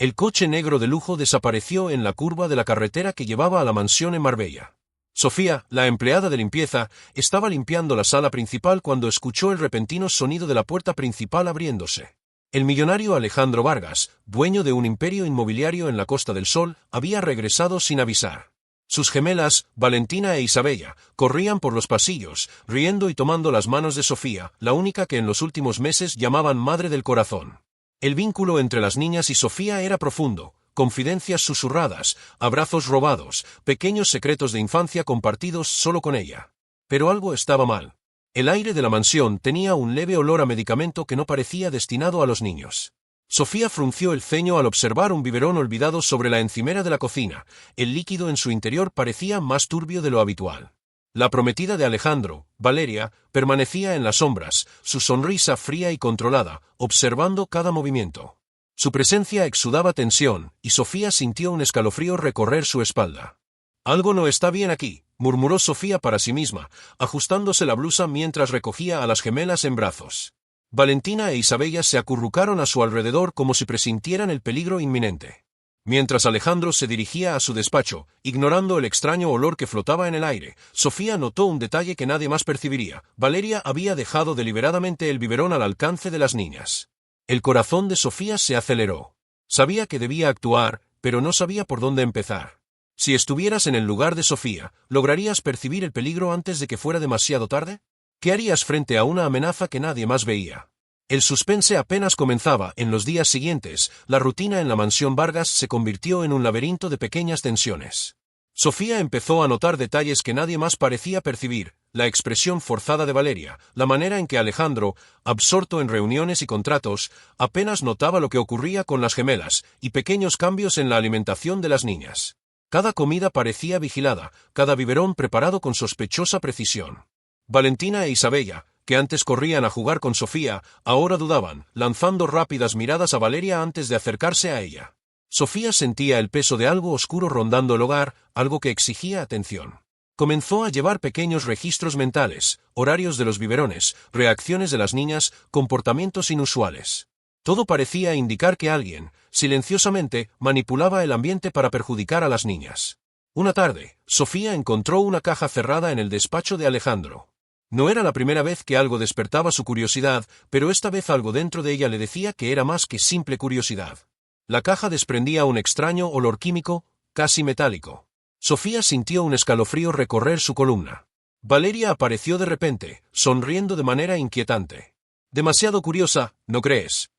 El coche negro de lujo desapareció en la curva de la carretera que llevaba a la mansión en Marbella. Sofía, la empleada de limpieza, estaba limpiando la sala principal cuando escuchó el repentino sonido de la puerta principal abriéndose. El millonario Alejandro Vargas, dueño de un imperio inmobiliario en la Costa del Sol, había regresado sin avisar. Sus gemelas, Valentina e Isabella, corrían por los pasillos, riendo y tomando las manos de Sofía, la única que en los últimos meses llamaban Madre del Corazón. El vínculo entre las niñas y Sofía era profundo, confidencias susurradas, abrazos robados, pequeños secretos de infancia compartidos solo con ella. Pero algo estaba mal. El aire de la mansión tenía un leve olor a medicamento que no parecía destinado a los niños. Sofía frunció el ceño al observar un biberón olvidado sobre la encimera de la cocina. El líquido en su interior parecía más turbio de lo habitual. La prometida de Alejandro, Valeria, permanecía en las sombras, su sonrisa fría y controlada, observando cada movimiento. Su presencia exudaba tensión, y Sofía sintió un escalofrío recorrer su espalda. «Algo no está bien aquí», murmuró Sofía para sí misma, ajustándose la blusa mientras recogía a las gemelas en brazos. Valentina e Isabella se acurrucaron a su alrededor como si presintieran el peligro inminente. Mientras Alejandro se dirigía a su despacho, ignorando el extraño olor que flotaba en el aire, Sofía notó un detalle que nadie más percibiría. Valeria había dejado deliberadamente el biberón al alcance de las niñas. El corazón de Sofía se aceleró. Sabía que debía actuar, pero no sabía por dónde empezar. Si estuvieras en el lugar de Sofía, ¿lograrías percibir el peligro antes de que fuera demasiado tarde? ¿Qué harías frente a una amenaza que nadie más veía? El suspense apenas comenzaba. En los días siguientes, la rutina en la mansión Vargas se convirtió en un laberinto de pequeñas tensiones. Sofía empezó a notar detalles que nadie más parecía percibir: la expresión forzada de Valeria, la manera en que Alejandro, absorto en reuniones y contratos, apenas notaba lo que ocurría con las gemelas, y pequeños cambios en la alimentación de las niñas. Cada comida parecía vigilada, cada biberón preparado con sospechosa precisión. Valentina e Isabella, que antes corrían a jugar con Sofía, ahora dudaban, lanzando rápidas miradas a Valeria antes de acercarse a ella. Sofía sentía el peso de algo oscuro rondando el hogar, algo que exigía atención. Comenzó a llevar pequeños registros mentales, horarios de los biberones, reacciones de las niñas, comportamientos inusuales. Todo parecía indicar que alguien, silenciosamente, manipulaba el ambiente para perjudicar a las niñas. Una tarde, Sofía encontró una caja cerrada en el despacho de Alejandro. No era la primera vez que algo despertaba su curiosidad, pero esta vez algo dentro de ella le decía que era más que simple curiosidad. La caja desprendía un extraño olor químico, casi metálico. Sofía sintió un escalofrío recorrer su columna. Valeria apareció de repente, sonriendo de manera inquietante. «Demasiado curiosa, ¿no crees?»,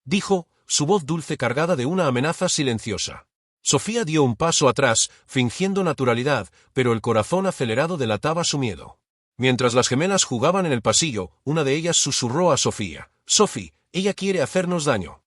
dijo, su voz dulce cargada de una amenaza silenciosa. Sofía dio un paso atrás, fingiendo naturalidad, pero el corazón acelerado delataba su miedo. Mientras las gemelas jugaban en el pasillo, una de ellas susurró a Sofía: «Sophie, ella quiere hacernos daño».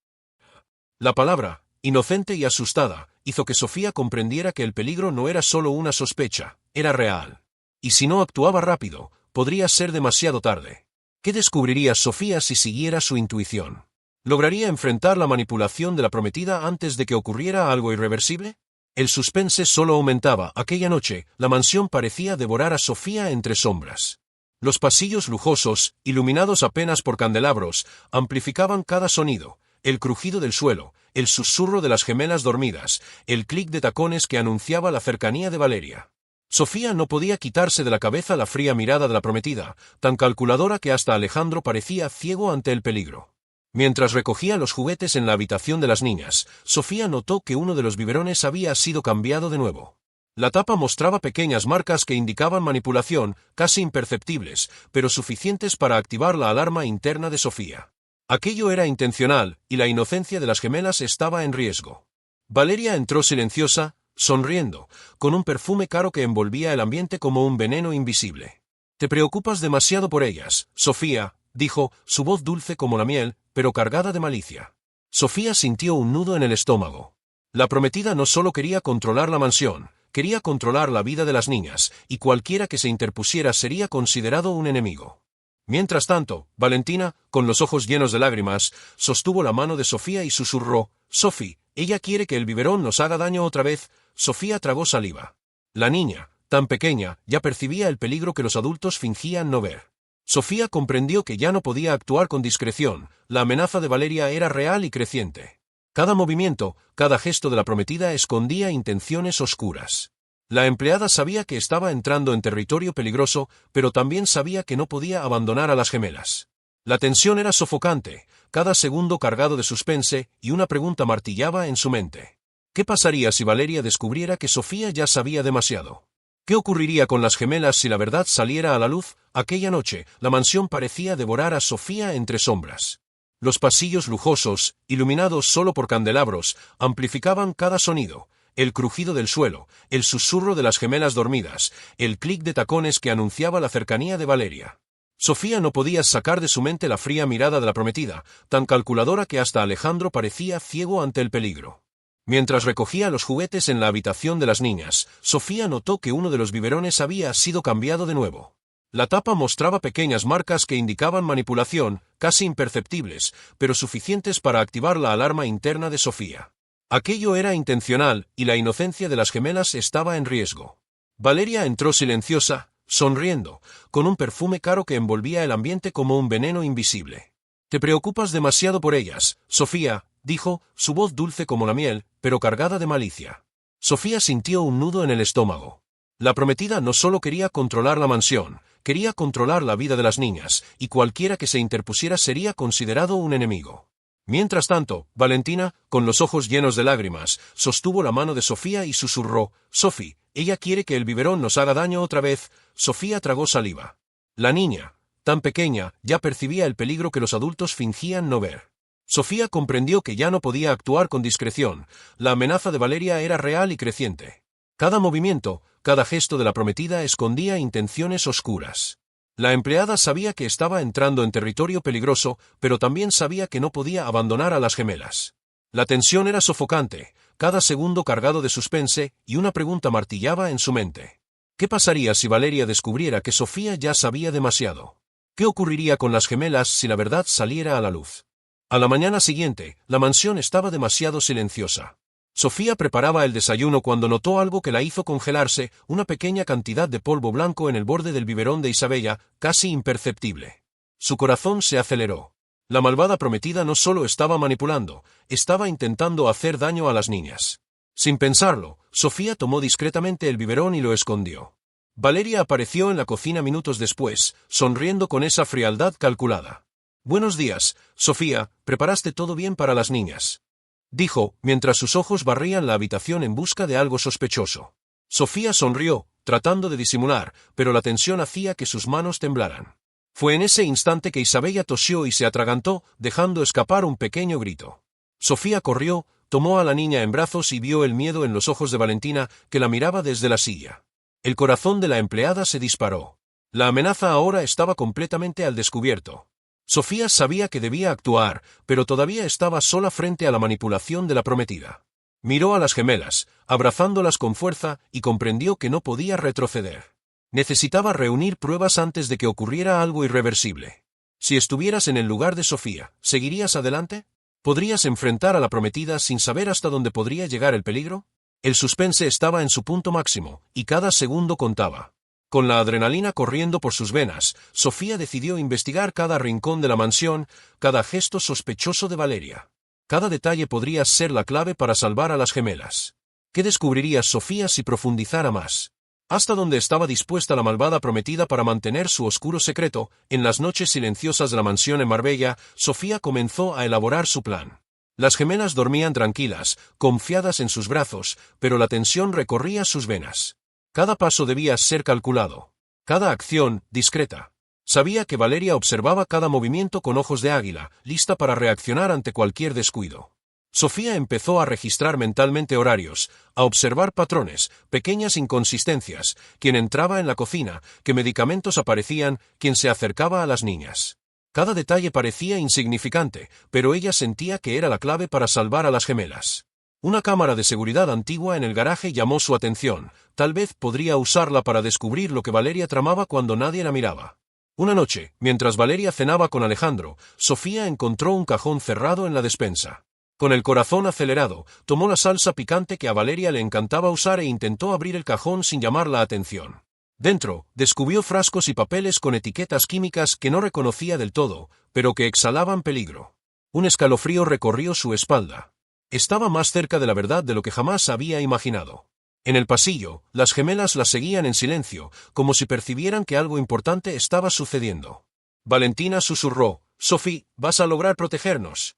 La palabra, inocente y asustada, hizo que Sofía comprendiera que el peligro no era solo una sospecha, era real. Y si no actuaba rápido, podría ser demasiado tarde. ¿Qué descubriría Sofía si siguiera su intuición? ¿Lograría enfrentar la manipulación de la prometida antes de que ocurriera algo irreversible? El suspense solo aumentaba. Aquella noche, la mansión parecía devorar a Sofía entre sombras. Los pasillos lujosos, iluminados apenas por candelabros, amplificaban cada sonido: el crujido del suelo, el susurro de las gemelas dormidas, el clic de tacones que anunciaba la cercanía de Valeria. Sofía no podía quitarse de la cabeza la fría mirada de la prometida, tan calculadora que hasta Alejandro parecía ciego ante el peligro. Mientras recogía los juguetes en la habitación de las niñas, Sofía notó que uno de los biberones había sido cambiado de nuevo. La tapa mostraba pequeñas marcas que indicaban manipulación, casi imperceptibles, pero suficientes para activar la alarma interna de Sofía. Aquello era intencional, y la inocencia de las gemelas estaba en riesgo. Valeria entró silenciosa, sonriendo, con un perfume caro que envolvía el ambiente como un veneno invisible. «Te preocupas demasiado por ellas, Sofía», dijo, su voz dulce como la miel, pero cargada de malicia. Sofía sintió un nudo en el estómago. La prometida no solo quería controlar la mansión, quería controlar la vida de las niñas, y cualquiera que se interpusiera sería considerado un enemigo. Mientras tanto, Valentina, con los ojos llenos de lágrimas, sostuvo la mano de Sofía y susurró: «Sophie, ella quiere que el biberón nos haga daño otra vez». Sofía tragó saliva. La niña, tan pequeña, ya percibía el peligro que los adultos fingían no ver. Sofía comprendió que ya no podía actuar con discreción. La amenaza de Valeria era real y creciente. Cada movimiento, cada gesto de la prometida escondía intenciones oscuras. La empleada sabía que estaba entrando en territorio peligroso, pero también sabía que no podía abandonar a las gemelas. La tensión era sofocante, cada segundo cargado de suspense, y una pregunta martillaba en su mente. ¿Qué pasaría si Valeria descubriera que Sofía ya sabía demasiado? ¿Qué ocurriría con las gemelas si la verdad saliera a la luz? Aquella noche, la mansión parecía devorar a Sofía entre sombras. Los pasillos lujosos, iluminados solo por candelabros, amplificaban cada sonido: el crujido del suelo, el susurro de las gemelas dormidas, el clic de tacones que anunciaba la cercanía de Valeria. Sofía no podía sacar de su mente la fría mirada de la prometida, tan calculadora que hasta Alejandro parecía ciego ante el peligro. Mientras recogía los juguetes en la habitación de las niñas, Sofía notó que uno de los biberones había sido cambiado de nuevo. La tapa mostraba pequeñas marcas que indicaban manipulación, casi imperceptibles, pero suficientes para activar la alarma interna de Sofía. Aquello era intencional, y la inocencia de las gemelas estaba en riesgo. Valeria entró silenciosa, sonriendo, con un perfume caro que envolvía el ambiente como un veneno invisible. «Te preocupas demasiado por ellas, Sofía», dijo, su voz dulce como la miel, pero cargada de malicia. Sofía sintió un nudo en el estómago. La prometida no solo quería controlar la mansión, quería controlar la vida de las niñas, y cualquiera que se interpusiera sería considerado un enemigo. Mientras tanto, Valentina, con los ojos llenos de lágrimas, sostuvo la mano de Sofía y susurró: «Sophie, ella quiere que el biberón nos haga daño otra vez». Sofía tragó saliva. La niña, tan pequeña, ya percibía el peligro que los adultos fingían no ver. Sofía comprendió que ya no podía actuar con discreción, la amenaza de Valeria era real y creciente. Cada movimiento, cada gesto de la prometida escondía intenciones oscuras. La empleada sabía que estaba entrando en territorio peligroso, pero también sabía que no podía abandonar a las gemelas. La tensión era sofocante, cada segundo cargado de suspense, y una pregunta martillaba en su mente. ¿Qué pasaría si Valeria descubriera que Sofía ya sabía demasiado? ¿Qué ocurriría con las gemelas si la verdad saliera a la luz? A la mañana siguiente, la mansión estaba demasiado silenciosa. Sofía preparaba el desayuno cuando notó algo que la hizo congelarse: una pequeña cantidad de polvo blanco en el borde del biberón de Isabella, casi imperceptible. Su corazón se aceleró. La malvada prometida no solo estaba manipulando, estaba intentando hacer daño a las niñas. Sin pensarlo, Sofía tomó discretamente el biberón y lo escondió. Valeria apareció en la cocina minutos después, sonriendo con esa frialdad calculada. «Buenos días, Sofía, ¿preparaste todo bien para las niñas?», dijo, mientras sus ojos barrían la habitación en busca de algo sospechoso. Sofía sonrió, tratando de disimular, pero la tensión hacía que sus manos temblaran. Fue en ese instante que Isabella tosió y se atragantó, dejando escapar un pequeño grito. Sofía corrió, tomó a la niña en brazos y vio el miedo en los ojos de Valentina, que la miraba desde la silla. El corazón de la empleada se disparó. La amenaza ahora estaba completamente al descubierto. Sofía sabía que debía actuar, pero todavía estaba sola frente a la manipulación de la prometida. Miró a las gemelas, abrazándolas con fuerza, y comprendió que no podía retroceder. Necesitaba reunir pruebas antes de que ocurriera algo irreversible. Si estuvieras en el lugar de Sofía, ¿seguirías adelante? ¿Podrías enfrentar a la prometida sin saber hasta dónde podría llegar el peligro? El suspense estaba en su punto máximo, y cada segundo contaba. Con la adrenalina corriendo por sus venas, Sofía decidió investigar cada rincón de la mansión, cada gesto sospechoso de Valeria. Cada detalle podría ser la clave para salvar a las gemelas. ¿Qué descubriría Sofía si profundizara más? ¿Hasta dónde estaba dispuesta la malvada prometida para mantener su oscuro secreto? En las noches silenciosas de la mansión en Marbella, Sofía comenzó a elaborar su plan. Las gemelas dormían tranquilas, confiadas en sus brazos, pero la tensión recorría sus venas. Cada paso debía ser calculado. Cada acción, discreta. Sabía que Valeria observaba cada movimiento con ojos de águila, lista para reaccionar ante cualquier descuido. Sofía empezó a registrar mentalmente horarios, a observar patrones, pequeñas inconsistencias: quién entraba en la cocina, qué medicamentos aparecían, quién se acercaba a las niñas. Cada detalle parecía insignificante, pero ella sentía que era la clave para salvar a las gemelas. Una cámara de seguridad antigua en el garaje llamó su atención. Tal vez podría usarla para descubrir lo que Valeria tramaba cuando nadie la miraba. Una noche, mientras Valeria cenaba con Alejandro, Sofía encontró un cajón cerrado en la despensa. Con el corazón acelerado, tomó la salsa picante que a Valeria le encantaba usar e intentó abrir el cajón sin llamar la atención. Dentro, descubrió frascos y papeles con etiquetas químicas que no reconocía del todo, pero que exhalaban peligro. Un escalofrío recorrió su espalda. Estaba más cerca de la verdad de lo que jamás había imaginado. En el pasillo, las gemelas la seguían en silencio, como si percibieran que algo importante estaba sucediendo. Valentina susurró: «Sophie, vas a lograr protegernos».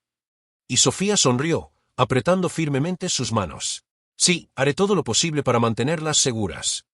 Y Sofía sonrió, apretando firmemente sus manos. «Sí, haré todo lo posible para mantenerlas seguras».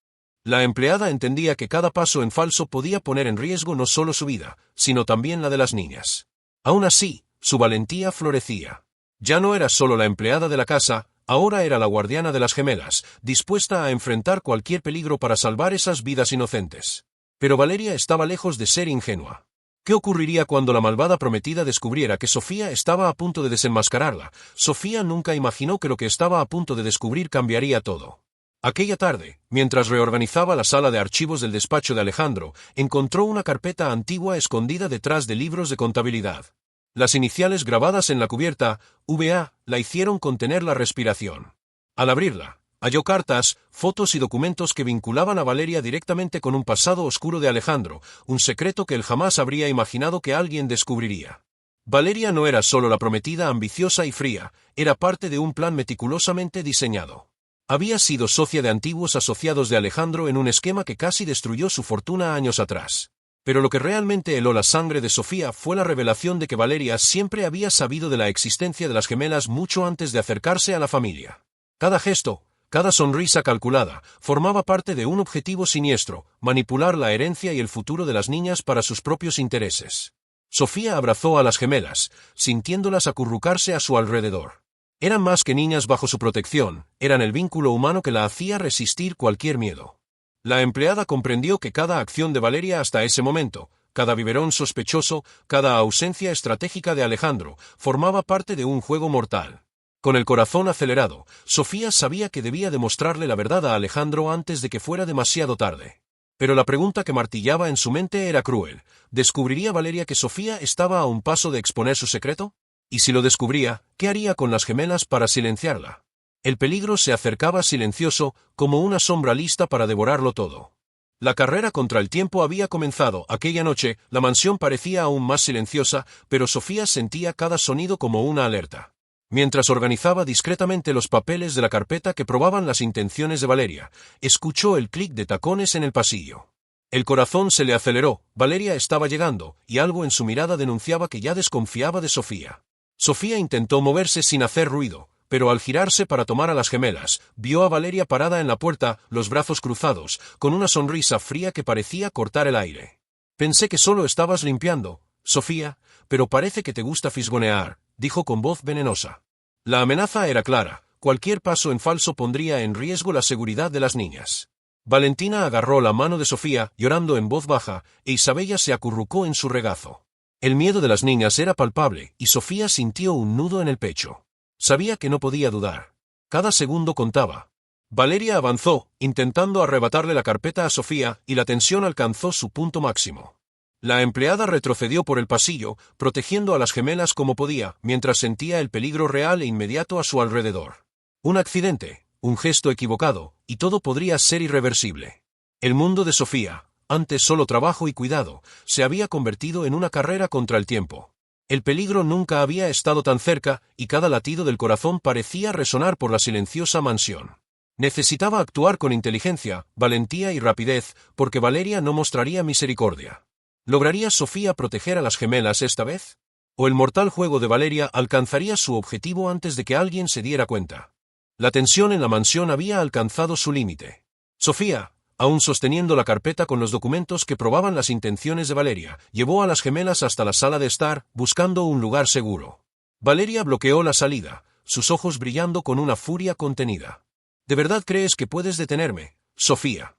La empleada entendía que cada paso en falso podía poner en riesgo no solo su vida, sino también la de las niñas. Aún así, su valentía florecía. Ya no era solo la empleada de la casa, ahora era la guardiana de las gemelas, dispuesta a enfrentar cualquier peligro para salvar esas vidas inocentes. Pero Valeria estaba lejos de ser ingenua. ¿Qué ocurriría cuando la malvada prometida descubriera que Sofía estaba a punto de desenmascararla? Sofía nunca imaginó que lo que estaba a punto de descubrir cambiaría todo. Aquella tarde, mientras reorganizaba la sala de archivos del despacho de Alejandro, encontró una carpeta antigua escondida detrás de libros de contabilidad. Las iniciales grabadas en la cubierta, VA, la hicieron contener la respiración. Al abrirla, halló cartas, fotos y documentos que vinculaban a Valeria directamente con un pasado oscuro de Alejandro, un secreto que él jamás habría imaginado que alguien descubriría. Valeria no era solo la prometida ambiciosa y fría, era parte de un plan meticulosamente diseñado. Había sido socia de antiguos asociados de Alejandro en un esquema que casi destruyó su fortuna años atrás. Pero lo que realmente heló la sangre de Sofía fue la revelación de que Valeria siempre había sabido de la existencia de las gemelas mucho antes de acercarse a la familia. Cada gesto, cada sonrisa calculada, formaba parte de un objetivo siniestro: manipular la herencia y el futuro de las niñas para sus propios intereses. Sofía abrazó a las gemelas, sintiéndolas acurrucarse a su alrededor. Eran más que niñas bajo su protección, eran el vínculo humano que la hacía resistir cualquier miedo. La empleada comprendió que cada acción de Valeria hasta ese momento, cada biberón sospechoso, cada ausencia estratégica de Alejandro, formaba parte de un juego mortal. Con el corazón acelerado, Sofía sabía que debía demostrarle la verdad a Alejandro antes de que fuera demasiado tarde. Pero la pregunta que martillaba en su mente era cruel: ¿descubriría Valeria que Sofía estaba a un paso de exponer su secreto? Y si lo descubría, ¿qué haría con las gemelas para silenciarla? El peligro se acercaba silencioso, como una sombra lista para devorarlo todo. La carrera contra el tiempo había comenzado. Aquella noche, la mansión parecía aún más silenciosa, pero Sofía sentía cada sonido como una alerta. Mientras organizaba discretamente los papeles de la carpeta que probaban las intenciones de Valeria, escuchó el clic de tacones en el pasillo. El corazón se le aceleró. Valeria estaba llegando, y algo en su mirada denunciaba que ya desconfiaba de Sofía. Sofía intentó moverse sin hacer ruido, pero al girarse para tomar a las gemelas, vio a Valeria parada en la puerta, los brazos cruzados, con una sonrisa fría que parecía cortar el aire. «Pensé que solo estabas limpiando, Sofía, pero parece que te gusta fisgonear», dijo con voz venenosa. La amenaza era clara: cualquier paso en falso pondría en riesgo la seguridad de las niñas. Valentina agarró la mano de Sofía, llorando en voz baja, e Isabella se acurrucó en su regazo. El miedo de las niñas era palpable, y Sofía sintió un nudo en el pecho. Sabía que no podía dudar. Cada segundo contaba. Valeria avanzó, intentando arrebatarle la carpeta a Sofía, y la tensión alcanzó su punto máximo. La empleada retrocedió por el pasillo, protegiendo a las gemelas como podía, mientras sentía el peligro real e inmediato a su alrededor. Un accidente, un gesto equivocado, y todo podría ser irreversible. El mundo de Sofía, antes solo trabajo y cuidado, se había convertido en una carrera contra el tiempo. El peligro nunca había estado tan cerca, y cada latido del corazón parecía resonar por la silenciosa mansión. Necesitaba actuar con inteligencia, valentía y rapidez, porque Valeria no mostraría misericordia. ¿Lograría Sofía proteger a las gemelas esta vez? ¿O el mortal juego de Valeria alcanzaría su objetivo antes de que alguien se diera cuenta? La tensión en la mansión había alcanzado su límite. Sofía, aún sosteniendo la carpeta con los documentos que probaban las intenciones de Valeria, llevó a las gemelas hasta la sala de estar, buscando un lugar seguro. Valeria bloqueó la salida, sus ojos brillando con una furia contenida. ¿De verdad crees que puedes detenerme, Sofía?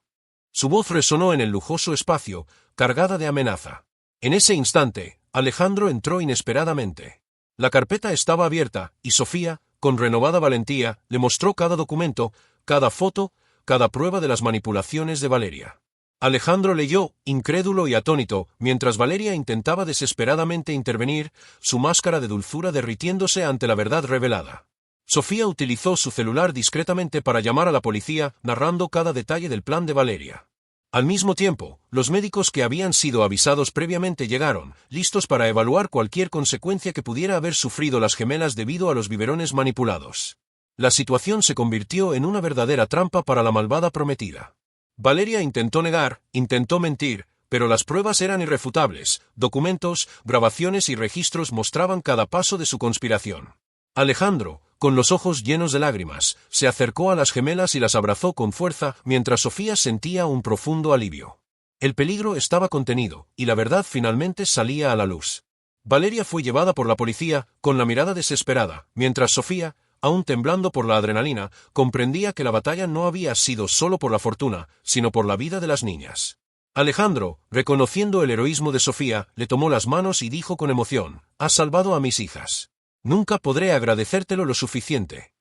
Su voz resonó en el lujoso espacio, cargada de amenaza. En ese instante, Alejandro entró inesperadamente. La carpeta estaba abierta, y Sofía, con renovada valentía, le mostró cada documento, cada foto, cada prueba de las manipulaciones de Valeria. Alejandro leyó, incrédulo y atónito, mientras Valeria intentaba desesperadamente intervenir, su máscara de dulzura derritiéndose ante la verdad revelada. Sofía utilizó su celular discretamente para llamar a la policía, narrando cada detalle del plan de Valeria. Al mismo tiempo, los médicos que habían sido avisados previamente llegaron, listos para evaluar cualquier consecuencia que pudiera haber sufrido las gemelas debido a los biberones manipulados. La situación se convirtió en una verdadera trampa para la malvada prometida. Valeria intentó negar, intentó mentir, pero las pruebas eran irrefutables. Documentos, grabaciones y registros mostraban cada paso de su conspiración. Alejandro, con los ojos llenos de lágrimas, se acercó a las gemelas y las abrazó con fuerza, mientras Sofía sentía un profundo alivio. El peligro estaba contenido, y la verdad finalmente salía a la luz. Valeria fue llevada por la policía, con la mirada desesperada, mientras Sofía, aún temblando por la adrenalina, comprendía que la batalla no había sido solo por la fortuna, sino por la vida de las niñas. Alejandro, reconociendo el heroísmo de Sofía, le tomó las manos y dijo con emoción: «Has salvado a mis hijas. Nunca podré agradecértelo lo suficiente».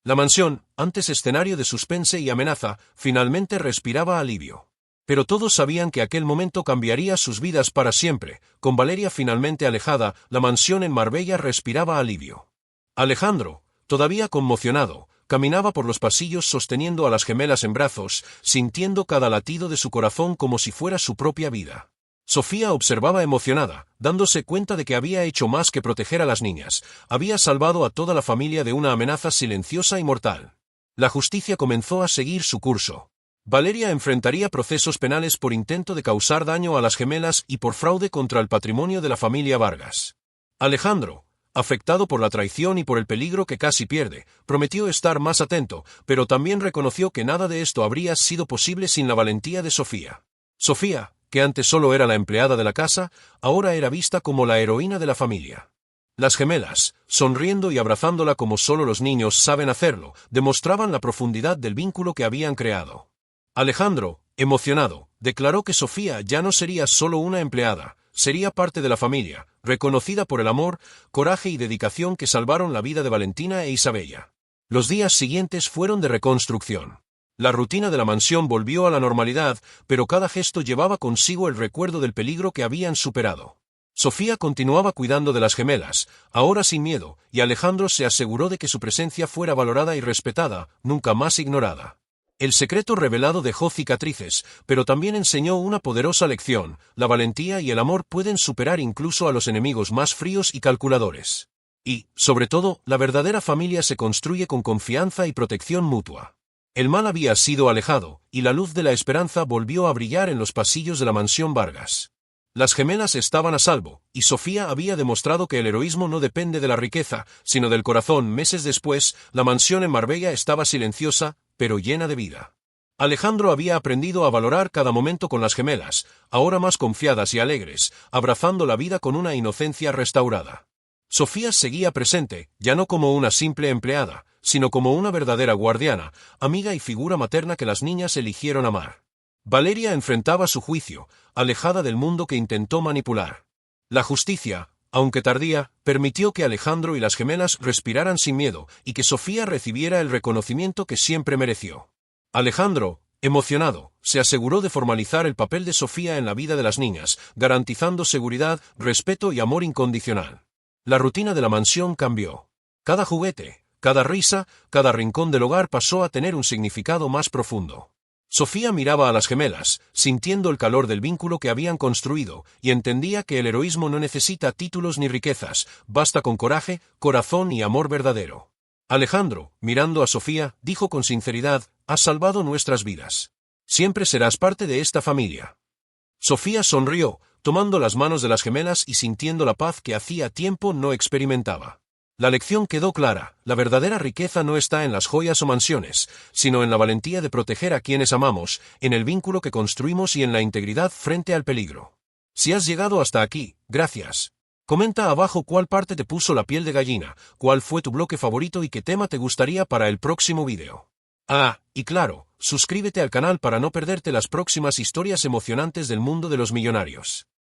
La mansión, antes escenario de suspense y amenaza, finalmente respiraba alivio. Pero todos sabían que aquel momento cambiaría sus vidas para siempre. Con Valeria finalmente alejada, la mansión en Marbella respiraba alivio. Alejandro, todavía conmocionado, caminaba por los pasillos sosteniendo a las gemelas en brazos, sintiendo cada latido de su corazón como si fuera su propia vida. Sofía observaba emocionada, dándose cuenta de que había hecho más que proteger a las niñas, había salvado a toda la familia de una amenaza silenciosa y mortal. La justicia comenzó a seguir su curso. Valeria enfrentaría procesos penales por intento de causar daño a las gemelas y por fraude contra el patrimonio de la familia Vargas. Alejandro, afectado por la traición y por el peligro que casi pierde, prometió estar más atento, pero también reconoció que nada de esto habría sido posible sin la valentía de Sofía. Sofía, que antes solo era la empleada de la casa, ahora era vista como la heroína de la familia. Las gemelas, sonriendo y abrazándola como solo los niños saben hacerlo, demostraban la profundidad del vínculo que habían creado. Alejandro, emocionado, declaró que Sofía ya no sería solo una empleada, sería parte de la familia, reconocida por el amor, coraje y dedicación que salvaron la vida de Valentina e Isabella. Los días siguientes fueron de reconstrucción. La rutina de la mansión volvió a la normalidad, pero cada gesto llevaba consigo el recuerdo del peligro que habían superado. Sofía continuaba cuidando de las gemelas, ahora sin miedo, y Alejandro se aseguró de que su presencia fuera valorada y respetada, nunca más ignorada. El secreto revelado dejó cicatrices, pero también enseñó una poderosa lección: la valentía y el amor pueden superar incluso a los enemigos más fríos y calculadores. Y, sobre todo, la verdadera familia se construye con confianza y protección mutua. El mal había sido alejado, y la luz de la esperanza volvió a brillar en los pasillos de la mansión Vargas. Las gemelas estaban a salvo, y Sofía había demostrado que el heroísmo no depende de la riqueza, sino del corazón. Meses después, la mansión en Marbella estaba silenciosa, pero llena de vida. Alejandro había aprendido a valorar cada momento con las gemelas, ahora más confiadas y alegres, abrazando la vida con una inocencia restaurada. Sofía seguía presente, ya no como una simple empleada, sino como una verdadera guardiana, amiga y figura materna que las niñas eligieron amar. Valeria enfrentaba su juicio, alejada del mundo que intentó manipular. La justicia, aunque tardía, permitió que Alejandro y las gemelas respiraran sin miedo, y que Sofía recibiera el reconocimiento que siempre mereció. Alejandro, emocionado, se aseguró de formalizar el papel de Sofía en la vida de las niñas, garantizando seguridad, respeto y amor incondicional. La rutina de la mansión cambió. Cada juguete, cada risa, cada rincón del hogar pasó a tener un significado más profundo. Sofía miraba a las gemelas, sintiendo el calor del vínculo que habían construido, y entendía que el heroísmo no necesita títulos ni riquezas, basta con coraje, corazón y amor verdadero. Alejandro, mirando a Sofía, dijo con sinceridad: «Has salvado nuestras vidas. Siempre serás parte de esta familia». Sofía sonrió, tomando las manos de las gemelas y sintiendo la paz que hacía tiempo no experimentaba. La lección quedó clara: la verdadera riqueza no está en las joyas o mansiones, sino en la valentía de proteger a quienes amamos, en el vínculo que construimos y en la integridad frente al peligro. Si has llegado hasta aquí, gracias. Comenta abajo cuál parte te puso la piel de gallina, cuál fue tu bloque favorito y qué tema te gustaría para el próximo vídeo. Ah, y claro, suscríbete al canal para no perderte las próximas historias emocionantes del mundo de los millonarios.